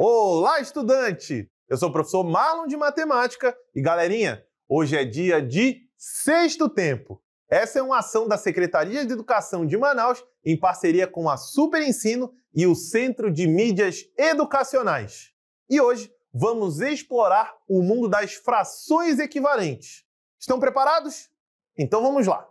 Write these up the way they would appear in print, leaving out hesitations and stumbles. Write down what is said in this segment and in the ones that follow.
Olá, estudante! Eu sou o professor Marlon de Matemática e, galerinha, hoje é dia de Sexto Tempo. Essa é uma ação da Secretaria de Educação de Manaus em parceria com a Super Ensino e o Centro de Mídias Educacionais. E hoje vamos explorar o mundo das frações equivalentes. Estão preparados? Então vamos lá!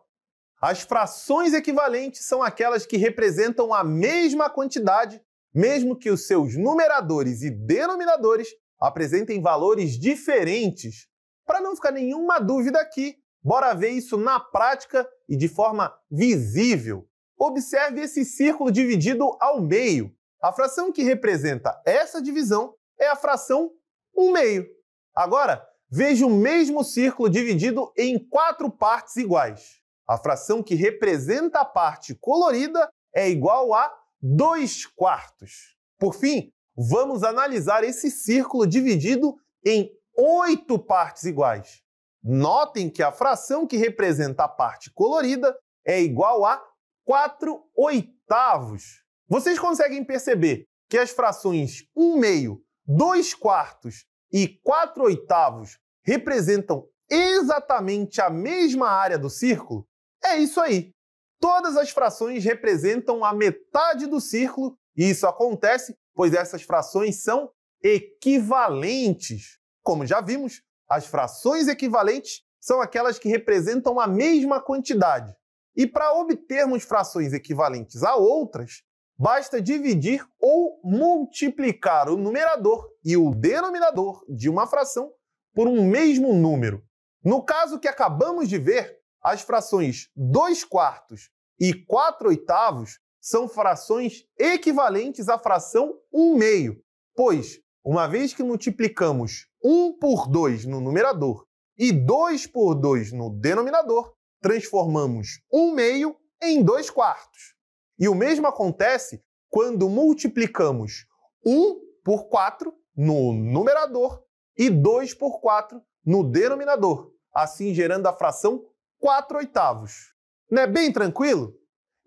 As frações equivalentes são aquelas que representam a mesma quantidade, mesmo que os seus numeradores e denominadores apresentem valores diferentes. Para não ficar nenhuma dúvida aqui, bora ver isso na prática e de forma visível. Observe esse círculo dividido ao meio. A fração que representa essa divisão é a fração 1/2. Agora, veja o mesmo círculo dividido em 4 partes iguais. A fração que representa a parte colorida é igual a 2/4. Por fim, vamos analisar esse círculo dividido em 8 partes iguais. Notem que a fração que representa a parte colorida é igual a 4/8. Vocês conseguem perceber que as frações 1/2, 2/4 e 4/8 representam exatamente a mesma área do círculo? É isso aí! Todas as frações representam a metade do círculo e isso acontece pois essas frações são equivalentes. Como já vimos, as frações equivalentes são aquelas que representam a mesma quantidade. E para obtermos frações equivalentes a outras, basta dividir ou multiplicar o numerador e o denominador de uma fração por um mesmo número. No caso que acabamos de ver, as frações 2/4 e 4/8 são frações equivalentes à fração 1/2, pois, uma vez que multiplicamos 1 por 2 no numerador e 2 por 2 no denominador, transformamos 1/2 em 2/4. E o mesmo acontece quando multiplicamos 1 por 4 no numerador e 2 por 4 no denominador, assim gerando a fração 4/8. Não é bem tranquilo?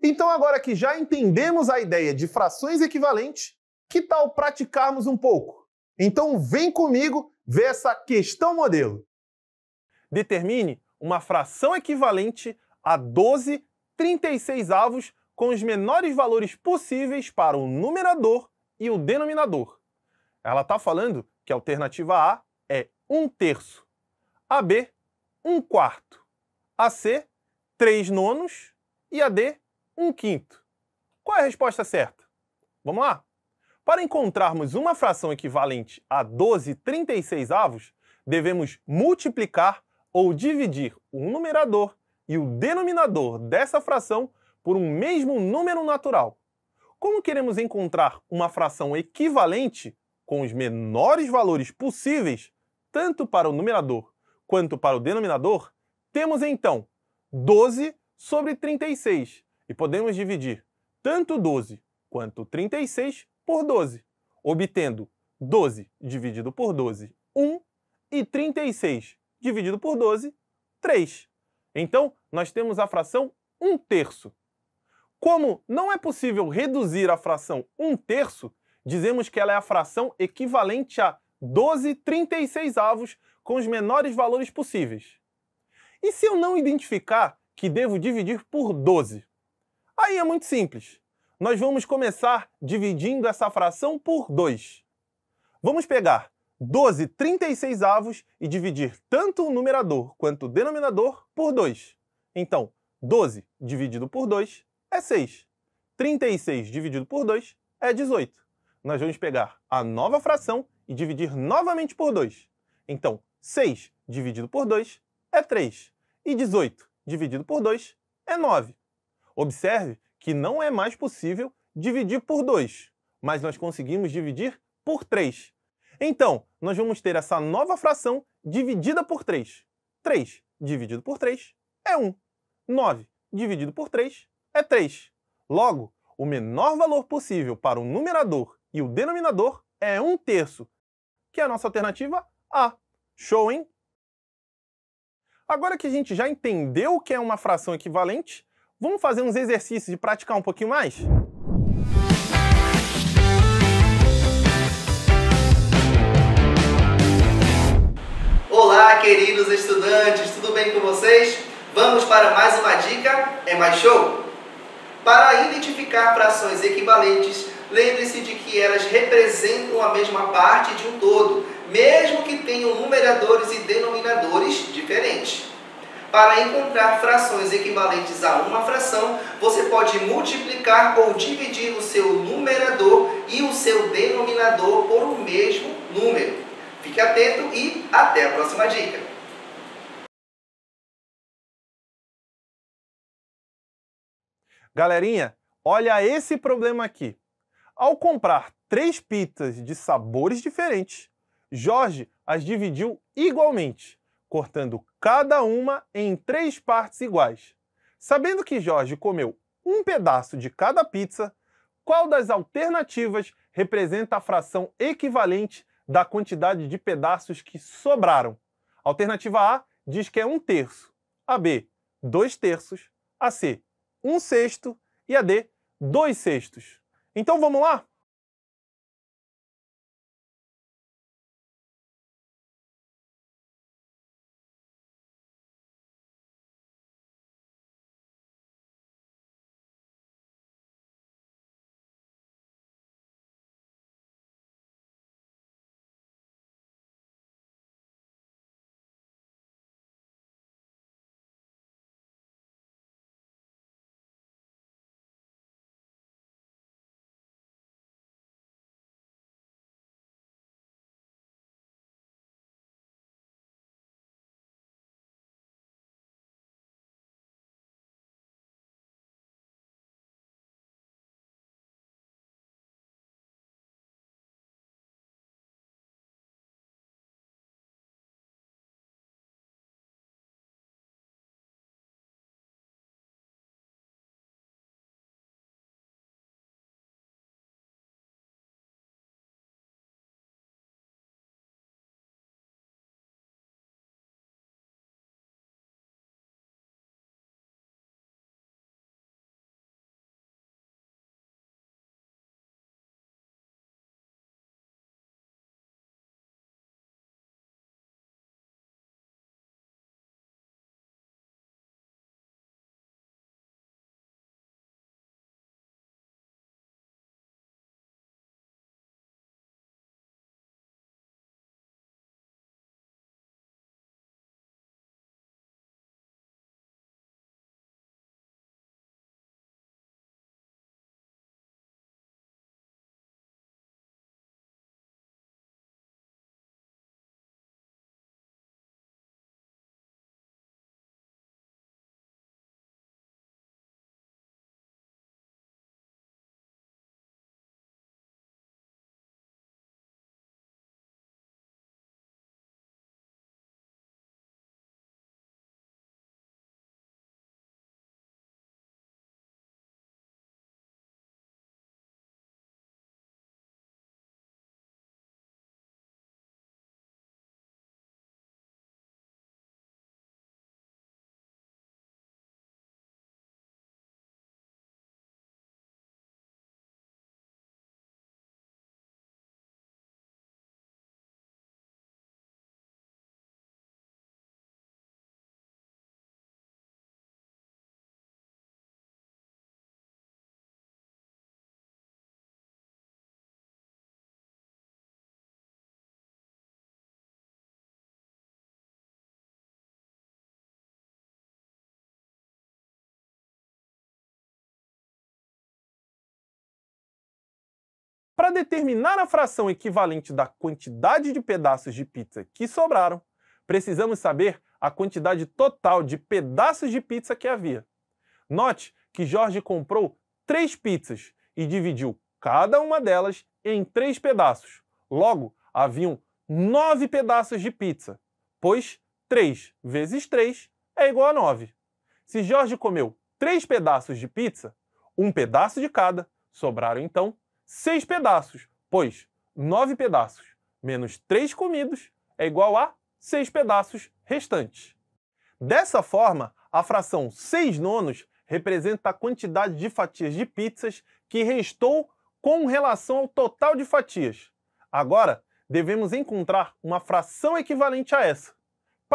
Então, agora que já entendemos a ideia de frações equivalentes, que tal praticarmos um pouco? Então, vem comigo ver essa questão modelo. Determine uma fração equivalente a 12/36 com os menores valores possíveis para o numerador e o denominador. Ela está falando que a alternativa A é 1/3, a B, 1/4, a C, 3/9 e a D, 1/5. Qual é a resposta certa? Vamos lá? Para encontrarmos uma fração equivalente a 12/36, devemos multiplicar ou dividir o numerador e o denominador dessa fração por um mesmo número natural. Como queremos encontrar uma fração equivalente com os menores valores possíveis, tanto para o numerador quanto para o denominador, temos então 12/36 e podemos dividir tanto 12 quanto 36 por 12, obtendo 12 dividido por 12, 1, e 36 dividido por 12, 3. Então, nós temos a fração 1/3. Como não é possível reduzir a fração 1/3, dizemos que ela é a fração equivalente a 12/36 com os menores valores possíveis. E se eu não identificar que devo dividir por 12? Aí é muito simples. Nós vamos começar dividindo essa fração por 2. Vamos pegar 12/36 e dividir tanto o numerador quanto o denominador por 2. Então, 12 dividido por 2 é 6. 36 dividido por 2 é 18. Nós vamos pegar a nova fração e dividir novamente por 2. Então, 6 dividido por 2 é 3. E 18 dividido por 2 é 9. Observe que não é mais possível dividir por 2, mas nós conseguimos dividir por 3. Então, nós vamos ter essa nova fração dividida por 3. 3 dividido por 3 é 1. 9 dividido por 3 é 3. Logo, o menor valor possível para o numerador e o denominador é 1/3, que é a nossa alternativa A. Show, hein? Agora que a gente já entendeu o que é uma fração equivalente, vamos fazer uns exercícios e praticar um pouquinho mais? queridos estudantes, tudo bem com vocês? Vamos para mais uma dica, é mais show? Para identificar frações equivalentes, lembre-se de que elas representam a mesma parte de um todo, mesmo que tenham numeradores e denominadores diferentes. Para encontrar frações equivalentes a uma fração, você pode multiplicar ou dividir o seu numerador e o seu denominador por o mesmo número. Fique atento e até a próxima dica! Galerinha, olha esse problema aqui. Ao comprar 3 pizzas de sabores diferentes, Jorge as dividiu igualmente, cortando cada uma em 3 partes iguais. Sabendo que Jorge comeu um pedaço de cada pizza, qual das alternativas representa a fração equivalente da quantidade de pedaços que sobraram? A alternativa A diz que é 1/3, a B, 2/3, a C, 1/6 e a D, 2/6. Então vamos lá? Para determinar a fração equivalente da quantidade de pedaços de pizza que sobraram, precisamos saber a quantidade total de pedaços de pizza que havia. Note que Jorge comprou 3 pizzas e dividiu cada uma delas em 3 pedaços. Logo, haviam 9 pedaços de pizza, pois 3 vezes 3 é igual a 9. Se Jorge comeu 3 pedaços de pizza, um pedaço de cada, sobraram então 6 pedaços, pois 9 pedaços menos 3 comidos é igual a 6 pedaços restantes. Dessa forma, a fração 6/9 representa a quantidade de fatias de pizzas que restou com relação ao total de fatias. Agora, devemos encontrar uma fração equivalente a essa.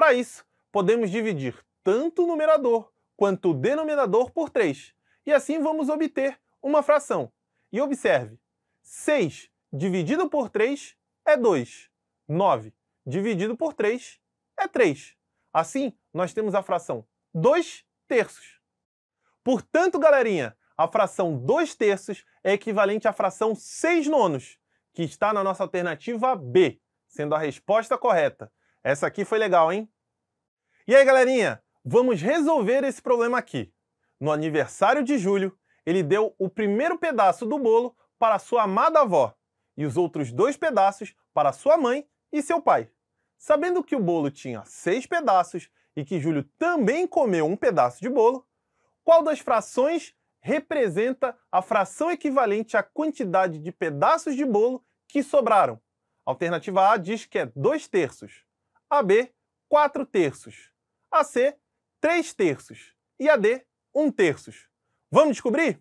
Para isso, podemos dividir tanto o numerador quanto o denominador por 3. E assim vamos obter uma fração. E observe, 6 dividido por 3 é 2. 9 dividido por 3 é 3. Assim, nós temos a fração 2 terços. Portanto, galerinha, a fração 2 terços é equivalente à fração 6 nonos, que está na nossa alternativa B, sendo a resposta correta. Essa aqui foi legal, hein? E aí, galerinha, vamos resolver esse problema aqui. No aniversário de Júlio, ele deu o primeiro pedaço do bolo para sua amada avó e os outros 2 pedaços para sua mãe e seu pai. Sabendo que o bolo tinha 6 pedaços e que Júlio também comeu um pedaço de bolo, qual das frações representa a fração equivalente à quantidade de pedaços de bolo que sobraram? A alternativa A diz que é 2 terços, a B, 4 terços, a C, 3 terços e a D, 1 terços. Vamos descobrir?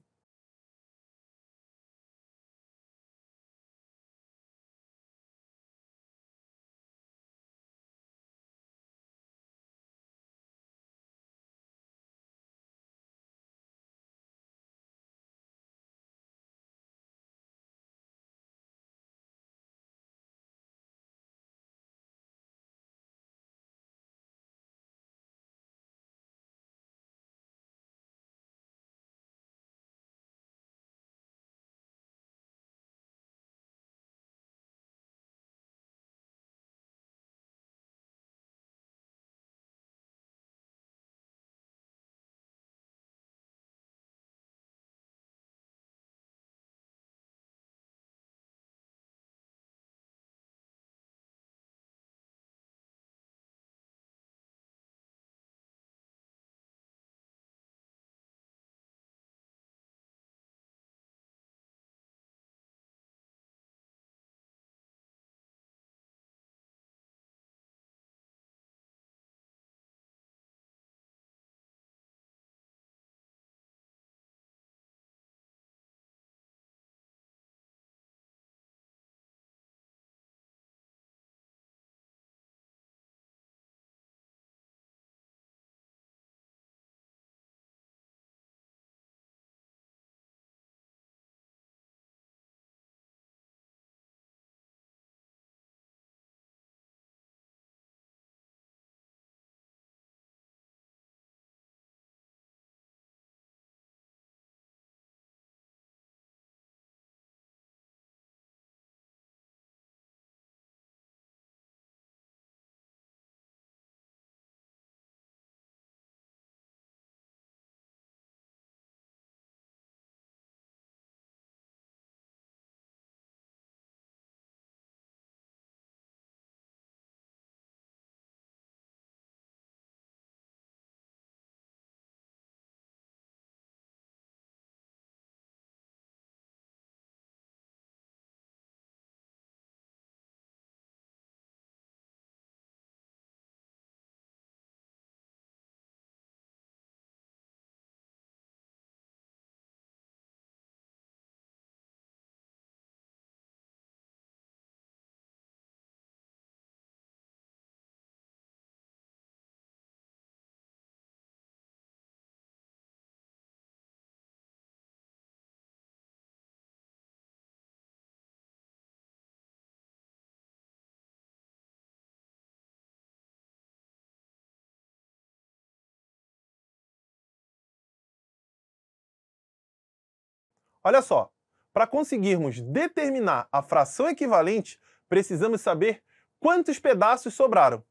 Olha só, para conseguirmos determinar a fração equivalente, precisamos saber quantos pedaços sobraram.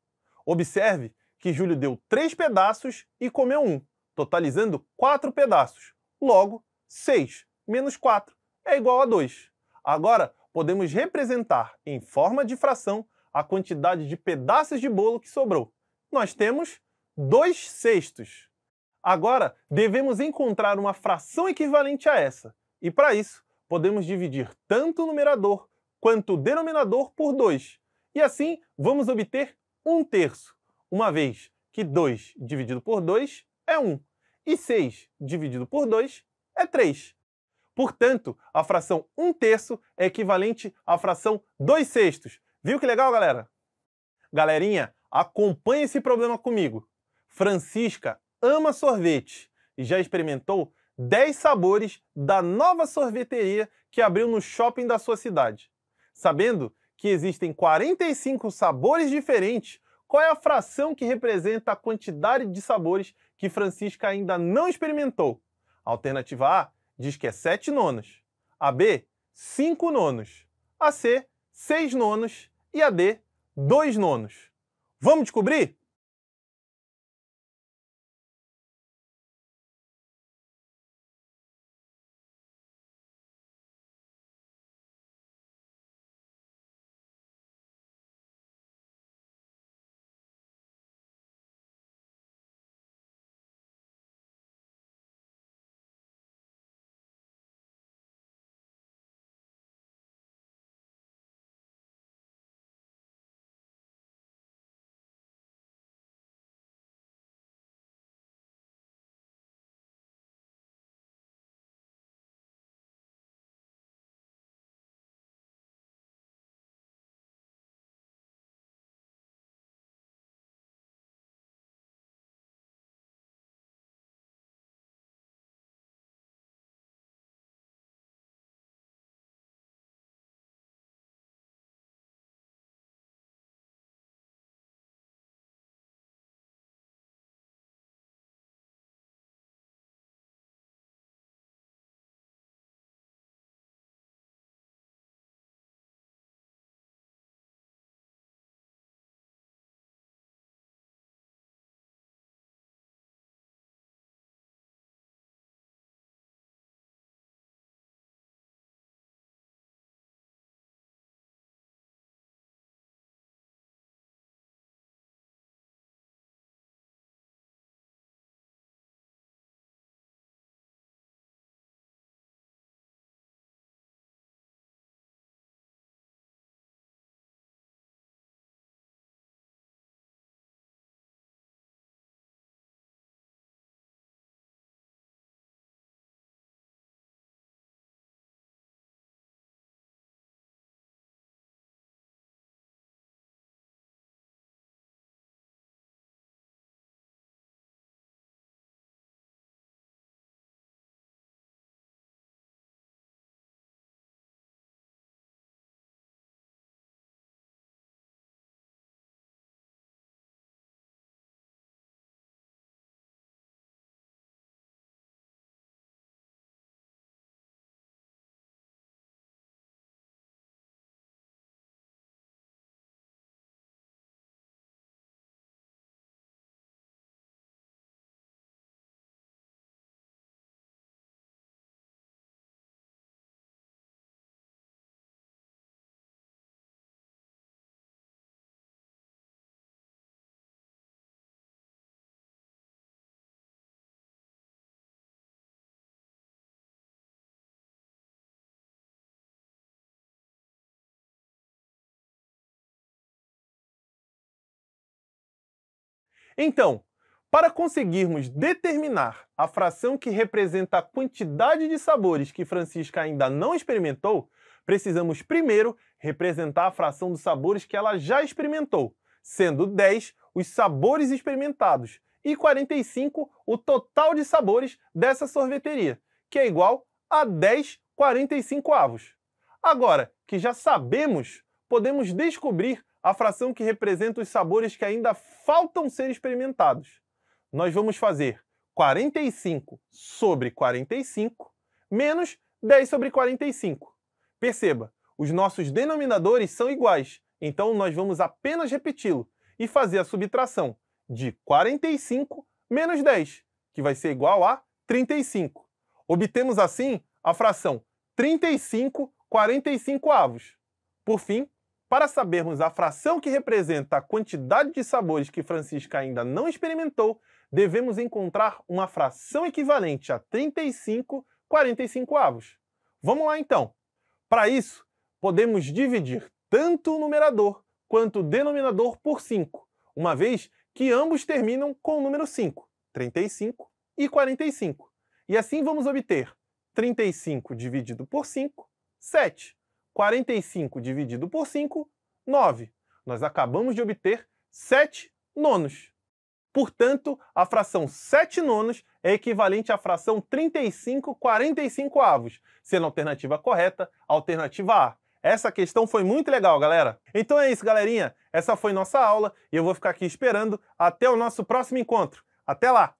Observe que Júlio deu 3 pedaços e comeu 1, totalizando 4 pedaços. Logo, 6 menos 4 é igual a 2. Agora, podemos representar em forma de fração a quantidade de pedaços de bolo que sobrou. Nós temos 2 sextos. Agora, devemos encontrar uma fração equivalente a essa. E para isso, podemos dividir tanto o numerador quanto o denominador por 2. E assim, vamos obter 1 terço, uma vez que 2 dividido por 2 é 1, e 6 dividido por 2 é 3. Portanto, a fração 1 terço é equivalente à fração 2 sextos. Viu que legal, galera? Galerinha, Acompanhe esse problema comigo. Francisca ama sorvete e já experimentou 10 sabores da nova sorveteria que abriu no shopping da sua cidade. Sabendo que existem 45 sabores diferentes, qual é a fração que representa a quantidade de sabores que Francisca ainda não experimentou? A alternativa A diz que é 7 nonos, a B, 5 nonos, a C, 6 nonos e a D, 2 nonos. Vamos descobrir? Então, para conseguirmos determinar a fração que representa a quantidade de sabores que Francisca ainda não experimentou, precisamos primeiro representar a fração dos sabores que ela já experimentou, sendo 10 os sabores experimentados e 45 o total de sabores dessa sorveteria, que é igual a 10 45avos. Agora que já sabemos, podemos descobrir a fração que representa os sabores que ainda faltam ser experimentados. Nós vamos fazer 45 sobre 45 menos 10 sobre 45. Perceba, os nossos denominadores são iguais, então nós vamos apenas repeti-lo e fazer a subtração de 45 menos 10, que vai ser igual a 35. Obtemos assim a fração 35 45avos. Por fim, para sabermos a fração que representa a quantidade de sabores que Francisca ainda não experimentou, devemos encontrar uma fração equivalente a 35 45avos. Vamos lá então. Para isso, podemos dividir tanto o numerador quanto o denominador por 5, uma vez que ambos terminam com o número 5, 35 e 45. E assim vamos obter 35 dividido por 5, 7. 45 dividido por 5, 9. Nós acabamos de obter 7 nonos. Portanto, a fração 7 nonos é equivalente à fração 35/45, sendo a alternativa correta a alternativa A. Essa questão foi muito legal, galera. Então é isso, galerinha. Essa foi nossa aula e eu vou ficar aqui esperando até o nosso próximo encontro. Até lá!